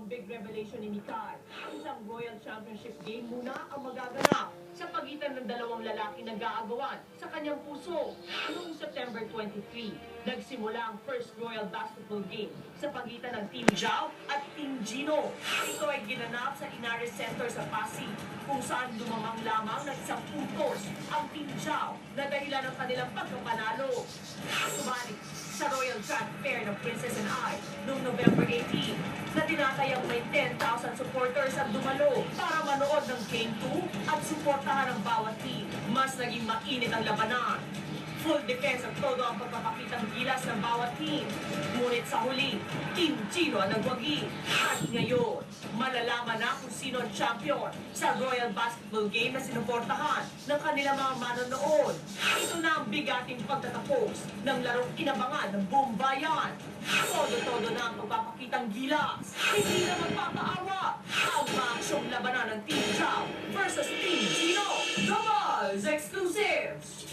big revelation ni Mikay. Isang Royal Championship game muna ang magaganap sa pagitan ng dalawang lalaki nag-aagawan sa kanyang puso. Noong September 23, nagsimula ang first Royal Basketball game sa pagitan ng Team Jao at Team Gino. Ito ay ginanap sa Inares Center sa Pasig, kung saan lumamang lamang ng isang puntos ang Team Jao na dahilan ng kanilang pagkapanalo. Subalit, sa Royal Track Fair ng Princess and I noong November 18, na tinatayang may 10,000 supporters ang dumalo para manood ng Game 2 at suportahan ang bawat team. Mas naging mainit ang labanan. Full defense at todo ang pagpapakitang gilas ng bawat team. Ngunit sa huli, Team Gino ang nagwagi. At ngayon, malalaman na kung sino ang champion sa Royal Basketball game na sinuportahan ng kanilang mga manonood. Ito na ang bigating pagtatapos ng larong inabangan ng buong bayan. Todo-todo na ang pagpapakitang gilas. Hindi na magpapaawa ang maaksyong labanan ng Team Jao versus Team Gino. The Buzz Exclusives!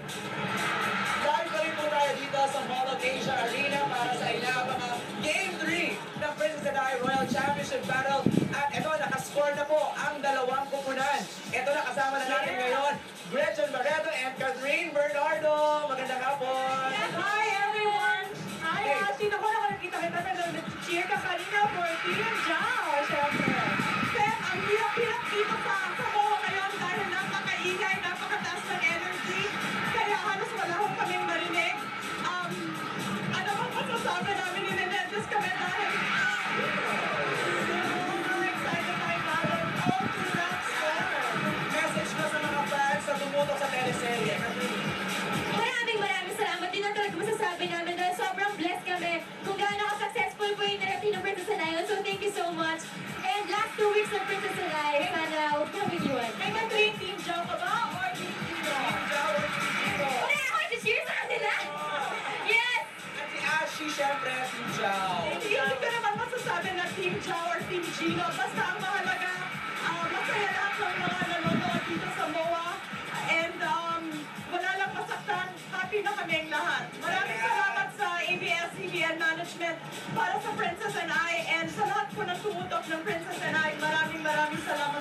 Live pa rin po tayo dito sa Mall of Asia Arena para sa inabang Game 3 ng Princess and I Royal Championship Battle. At ito, nakascore na po ang dalawang kupunan. Ito na, kasama na natin ngayon, Gretchen Barreto and Catherine Bernardo. Magandang hapon! Hi everyone! Hi, sino ko nakakita kita na nag-cheer ka kanina for Team Jao, syempre. Pero ang hirap-hirap dito sa MOA ngayon dahil napakaingay, napakataas ng energy. Kaya halos wala akong kaming marinig. Ano bang masasabi namin ni Nenentes kami dahil super excited tayo natin all to that score. Message ko sa mga fans sa tumutok sa teleserye. Catherine. Maraming salamat din ang talaga masasabi namin dahil sobrang blessed kami kung gaano ka-successful po yung narating ng Princess and I. So thank you so much. And last 2 weeks ng Princess and I, sana huwag na mag-iwan. May Catherine, Team Jao ka ba or Team Gino? Team Jao or Team Gino? Wala ako i-cheer sa kanila! Yes! At si Ashley, syempre, Team Jao. Hindi ko naman masasabi na Team Jao or Team Gino. Basta ang mahalaga, masaya lahat ng mga nanonood dito sa MOA. And wala lang masaktan. Happy na kaming lahat. Maraming salamat sa ABS-CBN Management para sa Princess and I. And sa lahat po ng tumutok ng Princess and I, maraming salamat